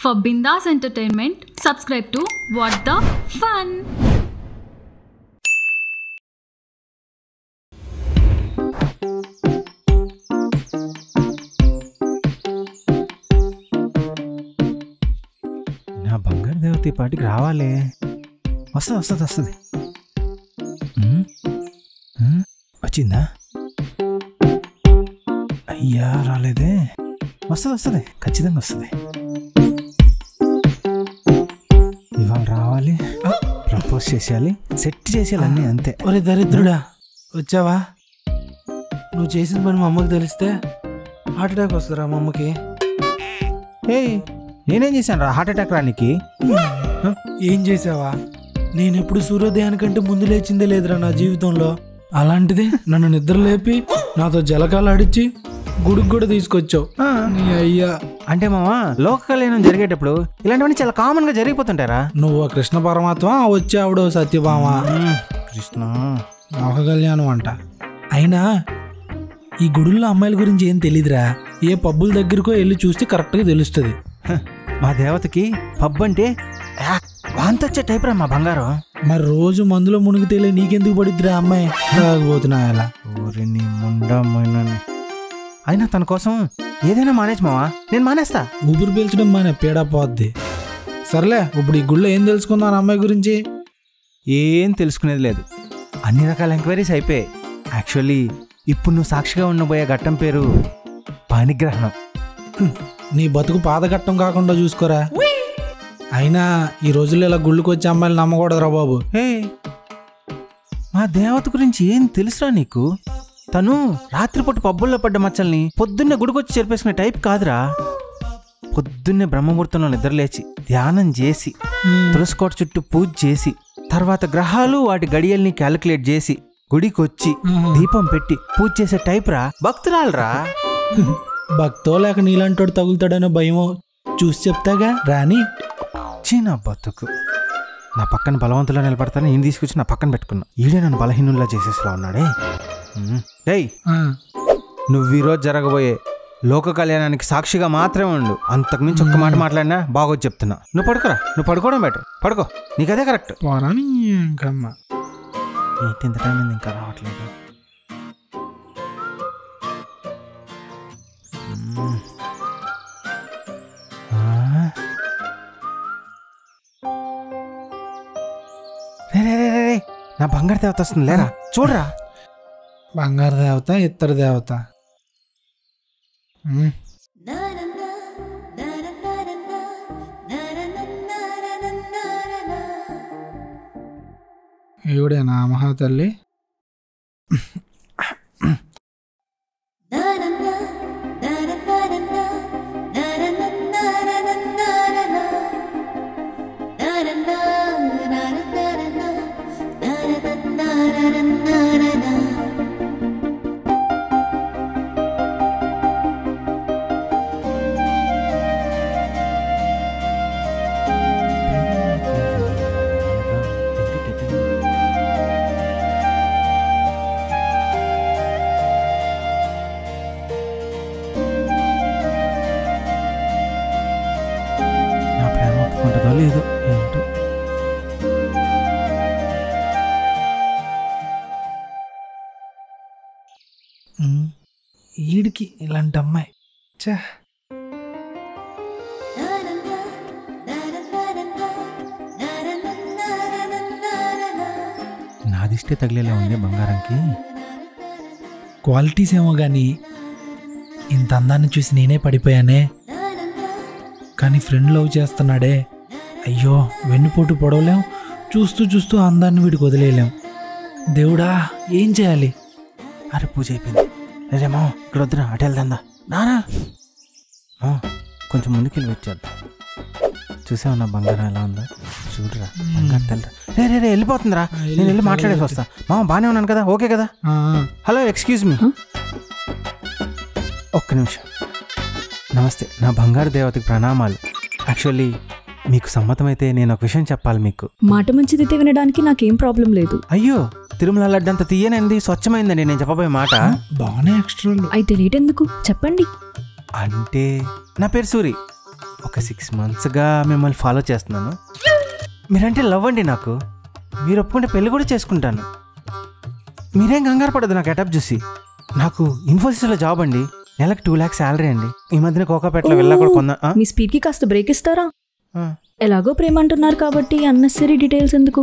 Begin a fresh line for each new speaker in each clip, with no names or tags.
For Bindas Entertainment, subscribe to What the Fun.
నా బంగారు దేవత పాటికి రావాలి. వస్తుంది వచ్చిందా? అయ్యా రాలేదే. వస్తుంది ఖచ్చితంగా వస్తుంది. ఇవాళ రావాలి, ప్రపోజ్ చేసేయాలి, సెట్ చేసేయాలి అన్నీ అంతే.
ఒరే దరిద్రుడా, వచ్చావా? నువ్వు చేసిన పని మా అమ్మకి తెలిస్తే హార్ట్ అటాక్ వస్తుందిరా మా అమ్మకి.
నేనేం చేశాను రా హార్ట్ అటాక్ రానికి?
ఏం చేసావా? నేను ఎప్పుడు సూర్యోదయానికంటే ముందు లేచిందే లేదురా నా జీవితంలో. అలాంటిది నన్ను నిద్ర లేపి నాతో జలకాలు ఆడిచ్చి గుడికి కూడా తీసుకొచ్చావు. నీ అయ్యా
అంటే మామా, లోక కళ్యాణం జరిగేటప్పుడు ఇలాంటివన్నీ చాలా కామన్ గా జరిగిపోతుంటారా?
నువ్వు కృష్ణ పరమాత్మ, వచ్చి ఆవిడ సత్యభామ.
కృష్ణ
లోక కళ్యాణం అంట. అయినా ఈ గుడుల్లో అమ్మాయిల గురించి ఏం తెలీదురా. ఏ పబ్బుల దగ్గరకో వెళ్ళి చూస్తే కరెక్ట్గా తెలుస్తుంది.
మా దేవతకి పబ్ అంటే వాంతొచ్చే టైప్ రా మా బంగారం.
మరి రోజు మందులో మునిగితేలే నీకెందుకు పడిద్దిరా అమ్మాయి? తాగిపోతున్నా అలా.
ఊరిని ముండమ్మని. అయినా తన కోసం ఏదైనా మానేచ్చు మావా, నేను మానేస్తా.
ఊపిరి పీల్చడం మానే పీడా పోద్ది. సర్లే, ఇప్పుడు ఈ గుళ్ళో ఏం తెలుసుకుందాం అమ్మాయి గురించి?
ఏం తెలుసుకునేది లేదు. అన్ని రకాల ఎంక్వైరీస్ అయిపోయాయి. యాక్చువల్లీ ఇప్పుడు నువ్వు సాక్షిగా ఉండబోయే ఘట్టం పేరు పాణిగ్రహణం.
నీ బతుకు పాదఘట్టం కాకుండా చూసుకోరా. అయినా ఈ రోజుల్లో ఇలా గుళ్ళకి వచ్చే అమ్మాయిలు నమ్మకూడదురా బాబు.
మా దేవత గురించి ఏం తెలుసురా నీకు? తను రాత్రిపూట పబ్బుల్లో పడ్డ మచ్చల్ని పొద్దున్నే గుడికొచ్చి చేర్పేసుకునే టైప్ కాదురా. పొద్దున్నే బ్రహ్మముహూర్తంలో నిద్రలేచి ధ్యానం చేసి తులసికోట చుట్టూ పూజ చేసి తర్వాత గ్రహాలు వాటి గడియల్ని క్యాలిక్యులేట్ చేసి గుడికొచ్చి దీపం పెట్టి పూజ చేసే టైప్ రా. భక్తురాలరా.
భక్తో లేక నీలాంటోడు తగులుతాడనో భయమో చూసి చెప్తాగా రాని.
నా బతుకు నా పక్కన బలవంతులా నిలబడతాను, నేను తీసుకొచ్చి నా పక్కన పెట్టుకున్నా. ఈడే నన్ను బలహీనుల్లా చేసేసలా ఉన్నాడే. నువ్వు ఈరోజు జరగబోయే లోక కళ్యాణానికి సాక్షిగా మాత్రమే ఉండు. అంతకుమించి ఒక్క మాట మాట్లాడినా బాగోదు చెప్తున్నా. నువ్వు పడుకోరా, నువ్వు పడుకోవడం బెటర్. పడుకో, నీకు అదే కరెక్ట్. ఏంటి ఇంత టైం అయింది ఇంకా రావట్లేదు? రే నా బంగారు దేవత వస్తుంది, లేరా చూడరా.
బంగారు దేవత, ఇత్తడి దేవత. ఈవిడేనా మహాతల్లి? లేదు ఏంటో. ఈడికి ఇలాంటి అమ్మాయి చా.
నాదిష్టే తగిలేలా ఉంది బంగారంకి.
క్వాలిటీస్ ఏమో కానీ ఇంత అందాన్ని చూసి నేనే పడిపోయానే. కానీ ఫ్రెండ్ లవ్ చేస్తున్నాడే, అయ్యో వెన్నుపోటు పొడవలేం, చూస్తూ చూస్తూ అందాన్ని వీడికి వదిలేయలేం. దేవుడా ఏం చేయాలి?
అరే పూజ అయిపోయింది. రేమో ఇక్కడ వద్దురా, అటు వెళ్దా. నానా కొంచెం ముందుకెళ్ళి వచ్చేద్దాం. చూసావు నా బంగారం ఎలా ఉందా? చూడరా బంగారు తెల్లరా. రే వెళ్ళిపోతుందిరా, నేను వెళ్ళి మాట్లాడేసి వస్తా. బాగానే ఉన్నాను కదా, ఓకే కదా? హలో, ఎక్స్క్యూజ్ మీ, ఒక్క నిమిషం. నమస్తే, నా బంగారు దేవతకి ప్రణామాలు. యాక్చువల్లీ మీకు సమ్మతమైతే నేను ఒక విషయం చెప్పాలి మీకు.
మాట మంచిదైతే వినడానికి నాకేం ప్రాబ్లం లేదు.
అయ్యో, తిరుమల లడ్డంత తీయనండి, స్వచ్ఛమైందండి నేను చెప్పబోయే మాట.
బాగానే ఎక్స్ట్రా.
అయితే లేట్ ఎందుకు చెప్పండి.
అంటే నా పేరు సూరి, ఒక 6 monthsగా మిమ్మల్ని ఫాలో చేస్తున్నాను. మీరంటే లవ్ అండి నాకు. మీరు ఒప్పుకుంటే పెళ్లి కూడా చేసుకుంటాను. మీరేం కంగారు పడదు నాకు గెటప్ చూసి. నాకు ఇన్ఫోసిస్లో జాబ్ అండి. నెలకు 2 lakhs శాలరీ అండి. ఈ మధ్యన కోకాపేటలో వెళ్ళా కూడా కొందా.
మీ స్పీడ్కి కాస్త బ్రేక్ ఇస్తారా? ఎలాగో ప్రేమ అంటున్నారు కాబట్టి అన్నెసరీ డీటెయిల్స్ ఎందుకు?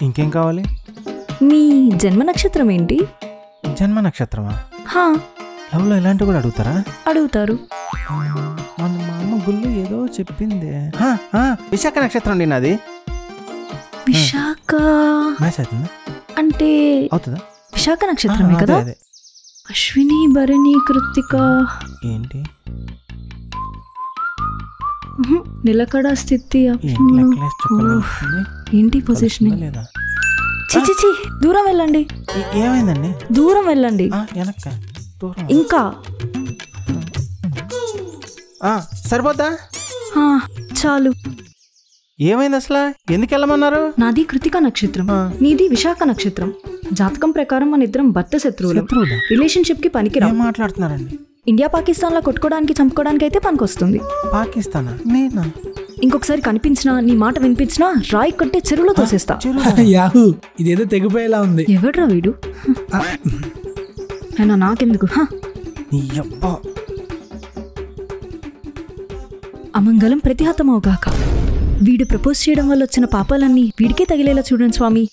ఇంకేం కావాలి?
మీ జన్మ నక్షత్రం ఏంటి?
జన్మ నక్షత్రమా?
హా,
లవ్లో ఇలాంటివి కూడా అడుగుతారా?
అడుగుతారు.
మన మా అమ్మ గుళ్ళు ఏదో చెప్పిందే. విశాఖ నక్షత్రం అండి నాది.
విశాఖ
మ్యాచ్ అవుతుందా?
అంటే
అవుతుందా?
విశాఖ నక్షత్రమే కదా?
అదే.
అశ్విని, భరణి, కృత్తిక.
ఏంటి
నిలకడ స్థితి. ఏంటి పొజిషనింగ్?
లేదా
చిచి, దూరం వెళ్ళండి.
ఏమైందండి?
దూరం వెళ్ళండి.
వెనక్క దూరం.
ఇంకా
సరిపోద్దా?
చాలు.
ఏమైంది అసలు? ఎందుకు వెళ్ళమన్నారు?
నాది కృతిక నక్షత్రం, నీది విశాఖ నక్షత్రం. జాతకం ప్రకారం మన ఇద్దరం భర్త శత్రువులు. రిలేషన్షిప్ కి పనికిరా.
మాట్లాడుతున్నారండి?
ఇండియా పాకిస్తాన్ లా కొట్టుకోవడానికి చంపుకోవడానికి అయితే పనికొస్తుంది.
పాకిస్తానా? నేనా?
ఇంకొకసారి కనిపించినా నీ మాట వినిపించినా రాయి కొట్టే చెరువులో తోసేస్తా.
యాహూ, ఇదేదో తెగిపోయేలా ఉంది.
ఎవడ్రా వీడు? అయినా నాకెందుకు? అమంగళం ప్రతిహతమవుగాక. వీడు ప్రపోజ్ చేయడం వల్ల వచ్చిన పాపాలన్నీ వీడికే తగిలేలా చూడండి స్వామి.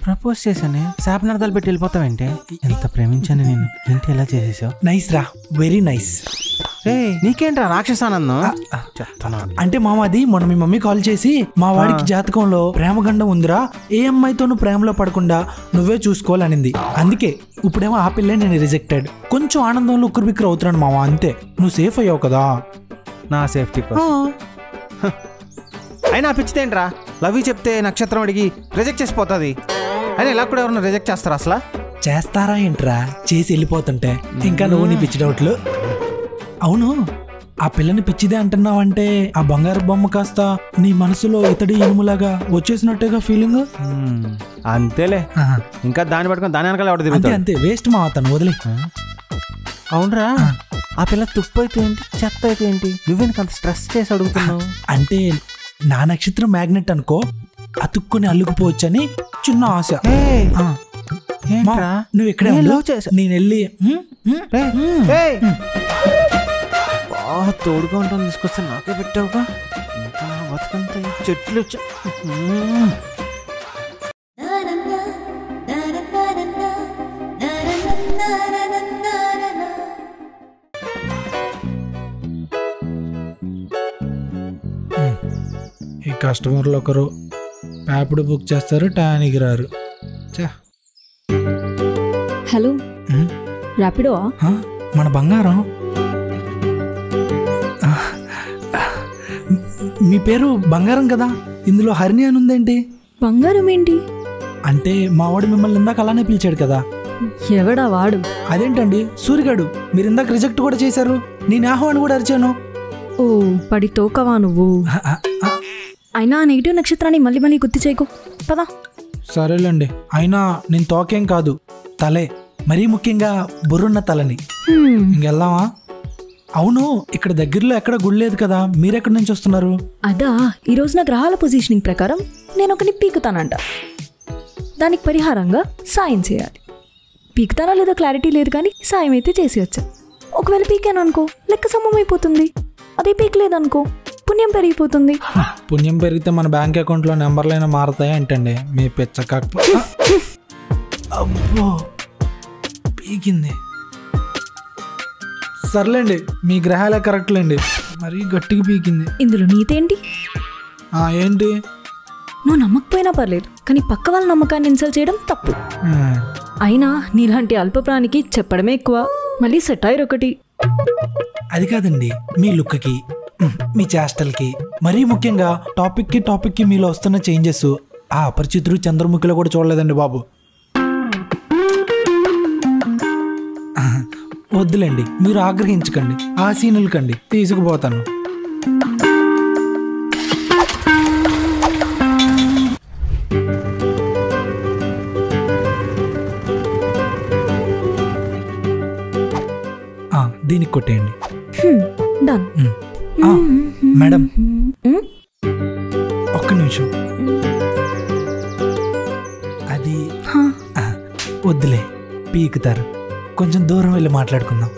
ప్రపోజ్ చేశానే శాపనార్థాలు పెట్టి వెళ్ళిపోతావంటే? ఎంత ప్రేమించాను నేను, ఏంటి ఎలా చేసేసావు?
నైస్ రా, వెరీ నైస్.
నీకేంట్రా రాక్షసానందం?
అంటే మామది మొన్న మీ మమ్మీ కాల్ చేసి మా వాడికి జాతకంలో ప్రేమగండం ఉందిరా, ఏ అమ్మాయితోనూ ప్రేమలో పడకుండా నువ్వే చూసుకోవాలనింది. అందుకే ఇప్పుడేమో ఆ పిల్లే నేను రిజెక్టెడ్. కొంచెం ఆనందంలో ఉక్కురు బిక్కురు అవుతున్నాను మామ, అంతే. నువ్వు సేఫ్ అయ్యావు కదా.
నా సేఫ్టీ కోసం అయినా పిచ్చితేంట్రా? లవ్ చెప్తే నక్షత్రం అడిగి రిజెక్ట్ చేసిపోతుంది. అయినా ఇలా కూడా ఎవరన్నా రిజెక్ట్ చేస్తారా? అసలు
చేస్తారా ఏంట్రా? చేసి వెళ్ళిపోతుంటే ఇంకా నువ్వు నీ పిచ్చి డౌట్లు. అవును, ఆ పిల్లని పిచ్చిదే అంటున్నావంటే ఆ బంగారు బొమ్మ కాస్త నీ మనసులో ఇతడి ఇనుములాగా వచ్చేసినట్టుగా ఫీలింగ్.
అంతేలే, ఇంకా దాన్ని పట్టుకొని దాని వెనకాల ఎవరు తిరుగుతారు?
అంతే, వేస్ట్ మా అతను వదిలే.
అవునరా, ఆ పిల్ల తుప్పు అయితే ఏంటి, చెత్త అయితే ఏంటి, నువ్వెందుకు అంత స్ట్రెస్ చేసి అడుగుతున్నావు?
అంటే నా నక్షత్రం మ్యాగ్నెట్ అనుకో, అతుక్కుని అల్లుకుపోవచ్చని చిన్న ఆశ. నువ్వు ఇక్కడే నేను వెళ్ళి
తోడుగా ఉంటాను తీసుకొస్తే నాకే పెట్టావుగా. ఇంకా బతుకంతా చెట్లు.
ఈ కస్టమర్లు ఒకరు యాప్డ్ బుక్ చేస్తారు, టయానికి రారు.
హలో, ర్యాపిడో?
మన బంగారం. మీ పేరు బంగారం కదా, ఇందులో హరిణి అని ఉందేంటి?
బంగారం ఏంటి?
అంటే మా వాడు మిమ్మల్ని ఇందాక అలానే పిలిచాడు కదా.
ఎవడా వాడు?
అదేంటండి సూరిగాడు, మీరు ఇందాక రిజెక్ట్ కూడా చేశారు, నేను ఆహ్వాన్ కూడా అరిచాను.
ఓ పడి తోకవా నువ్వు? అయినా నెగిటివ్ నక్షత్రాన్ని మళ్ళీ మళ్ళీ గుర్తు చేయకు పదా.
సరేలేండి, అయినా నేను తోకేం కాదు, తలే, మరీ ముఖ్యంగా బుర్రున్న తలని. ఇంకెళ్దామా? అవును, ఇక్కడ దగ్గరలో ఎక్కడ గుడి లేదు కదా, మీరెక్కడి నుంచి వస్తున్నారు?
అదా, ఈ రోజు నా గ్రహాల పొజిషనింగ్ ప్రకారం నేను ఒకని పీకుతానంట. దానికి పరిహారంగా సాయం చేయాలి. పీకుతానా లేదో క్లారిటీ లేదు, కానీ సాయం అయితే చేసి వచ్చా. ఒకవేళ పీకాను అనుకో లెక్క సమం అయిపోతుంది, అదే పీకలేదనుకో పుణ్యం పెరిగిపోతుంది.
పుణ్యం పెరిగితే మన బ్యాంక్ అకౌంట్లో నెంబర్లైనా మారుతాయి అంటండి మీ పిచ్చక. అబ్బో పీకింది. సర్లేండి, మీ గ్రహాలే కరెక్ట్లేండి, మరీ గట్టిగా పీకింది.
ఇందులో నీతేంటి?
ఏంటి?
నువ్వు నమ్మకపోయినా పర్లేదు, కానీ పక్క వాళ్ళ నమ్మకాన్ని ఇన్సల్ట్ చేయడం తప్పు. అయినా నీలాంటి అల్పప్రానికి చెప్పడమే ఎక్కువ, మళ్ళీ సెటైర్ ఒకటి.
అది కాదండి, మీ లుక్కి, మీ చేష్టలకి, మరీ ముఖ్యంగా టాపిక్కి మీలో వస్తున్న చేంజెస్ ఆ అపరిచితుడు చంద్రముఖిలో కూడా చూడలేదండి బాబు. వద్దులేండి, మీరు ఆగ్రహించకండి, ఆ సీనులు కండి, తీసుకుపోతాను. దీనికి కొట్టేయండి.
డన్.
మేడం ఒక్క నిమిషం. అది వద్దులే, పీకుతారు. కొంచెం దూరం వెళ్ళి మాట్లాడుకుందాం.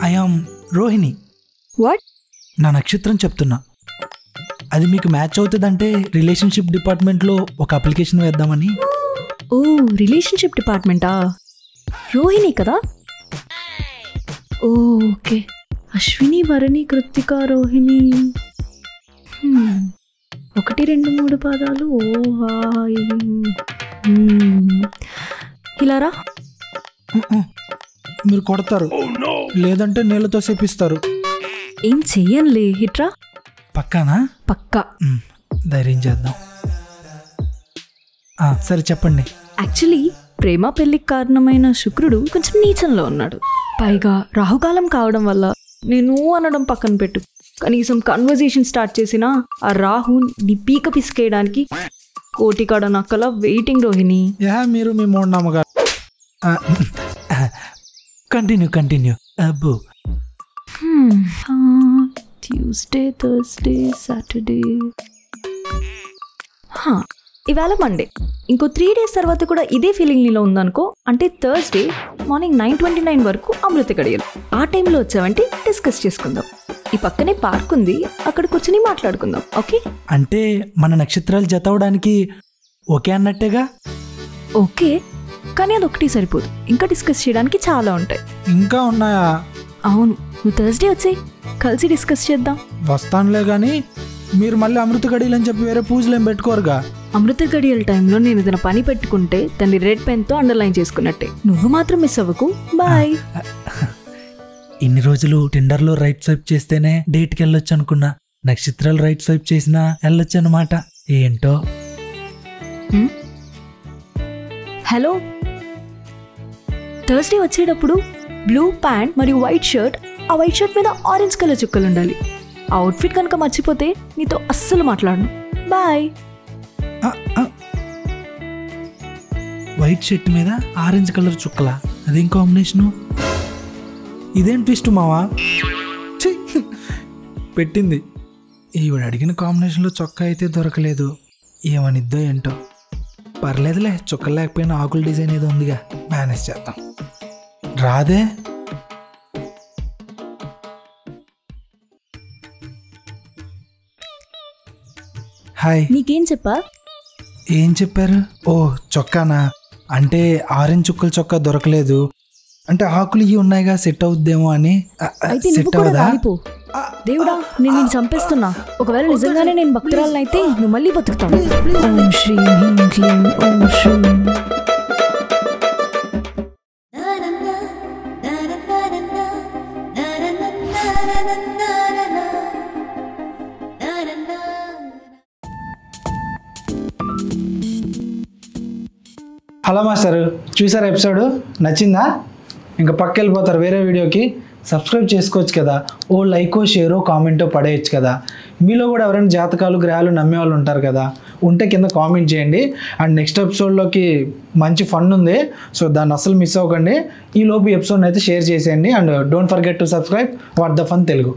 I am Rohini.
వాట్?
నా నక్షత్రం చెప్తున్నా. అది మీకు మ్యాచ్ అవుతుందంటే రిలేషన్షిప్ డిపార్ట్మెంట్లో ఒక అప్లికేషన్ వేద్దామని.
ఓ, రిలేషన్షిప్ డిపార్ట్మెంటా? రోహిణి కదా? ఓకే. అశ్విని, భరణి, కృత్తిక, రోహిణి. 1 2 3 పాదాలు. ఓ హాయ్. ఇలారా.
మీరు కొడతారు, లేదంటే నీళ్ళతో సేపిస్తారు.
ఏం చెయ్యనులే, హిట్రా.
పక్కానా?
పక్కా.
ధైర్యం చేద్దాం. సరే చెప్పండి.
యాక్చువల్లీ ప్రేమ పెళ్లికి కారణమైన శుక్రుడు కొంచెం నీచంలో ఉన్నాడు. పైగా రాహుకాలం కావడం వల్ల నేను అనడం పక్కన పెట్టు, కనీసం కన్వర్జేషన్ స్టార్ట్ చేసిన ఆ రాహు నీ పీక పిసికేయడానికి కోటికాడ నక్కల వెయిటింగ్. రోహిణి,
మీరు మీ మూఢనమ్మగారు. కంటిన్యూ. అబ్బో.
Tuesday, Thursday, Saturday. ఇవాళ మండే. ఇంకో 3 days తర్వాత కూడా ఇదే ఫీలింగ్ నీలో ఉందనుకో, అంటే థర్స్డే మార్నింగ్ 9:29 వరకు అమృత గడియలు. ఆ టైంలో వచ్చావంటే డిస్కస్ చేసుకుందాం. ఈ పక్కనే పార్క్ ఉంది, అక్కడ కూర్చొని మాట్లాడుకుందాం. ఓకే?
అంటే మన నక్షత్రాలు జత అవడానికి ఓకే అన్నట్టేగా?
ఓకే, కానీ అది ఒకటి సరిపోదు, ఇంకా డిస్కస్ చేయడానికి చాలా ఉంటాయి.
ఇంకా ఉన్నాయా?
అవును, నువ్వు థర్స్డే వచ్చేయి, కలిసి డిస్కస్ చేద్దాం.
వస్తానులే, కానీ మీరు మళ్ళీ అమృత గడియలు అని చెప్పి వేరే పూజలు ఏం పెట్టుకోరుగా?
అమృత గడియల టైంలో నేను ఏదైనా పని పెట్టుకుంటే దాన్ని రెడ్ పెన్తో అండర్లైన్ చేసుకున్నట్టే. నువ్వు మాత్రం మిస్ అవ్వకు. బాయ్.
ఇన్ని రోజులు టిండర్లో రైట్ స్వైప్ చేస్తేనే డేట్కి వెళ్ళొచ్చు అనుకున్నా. నక్షత్రాలు రైట్ స్వైప్ చేసినా వెళ్ళొచ్చు అన్నమాట. ఏంటో.
హలో, థర్స్డే వచ్చేటప్పుడు బ్లూ ప్యాంట్ మరియు వైట్ షర్ట్, ఆ వైట్ షర్ట్ మీద ఆరెంజ్ కలర్ చుక్కలు ఉండాలి. ఆ అవుట్ఫిట్ కనుక మర్చిపోతే నీతో అస్సలు మాట్లాడను. బాయ్.
వైట్ షర్ట్ మీద ఆరెంజ్ కలర్ చుక్కలా? అదేం కాంబినేషను? ఇదేం ట్విస్ట్ మావా? పెట్టింది. ఈవిడ అడిగిన కాంబినేషన్లో చొక్కా అయితే దొరకలేదు. ఏమనిద్దో ఏంటో. పర్లేదులే, చుక్కలు లేకపోయినా ఆకుల డిజైన్ ఏదో ఉందిగా, మేనేజ్ చేద్దాం. రాదే. హాయ్.
నీకేం చెప్పా?
ఏం చెప్పారు? ఓ, చొక్కానా? అంటే ఆరెంజ్ చుక్కల చొక్కా దొరకలేదు అంటే ఆకులు ఇవి ఉన్నాయిగా, సెట్ అవుద్దేమో అని. సెట్ అవుదా?
దేవుడా, నేను నిన్ను చంపేస్తున్నా. ఒకవేళ నిజంగానే నేను భక్తురాలనైతే నువ్వు మళ్ళీ బతుకుతావు. ఓం శ్రీ హ్రీం క్లీం ఓం శ్రీ.
హలో మాస్టర్, చూసారా ఎపిసోడ్? నచ్చిందా? ఇంకా పక్క వెళ్ళిపోతారు వేరే వీడియోకి. సబ్స్క్రైబ్ చేసుకోవచ్చు కదా, ఓ లైకో షేరో కామెంటో పడేయచ్చు కదా. మీలో కూడా ఎవరైనా జాతకాలు గ్రహాలు నమ్మే వాళ్ళు ఉంటారు కదా, ఉంటే కింద కామెంట్ చేయండి. అండ్ నెక్స్ట్ ఎపిసోడ్లోకి మంచి ఫన్ ఉంది, సో దాన్ని అస్సలు మిస్ అవ్వకండి. ఈ లోపు ఎపిసోడ్ని అయితే షేర్ చేసేయండి. And don't forget to subscribe what the fun Telugu.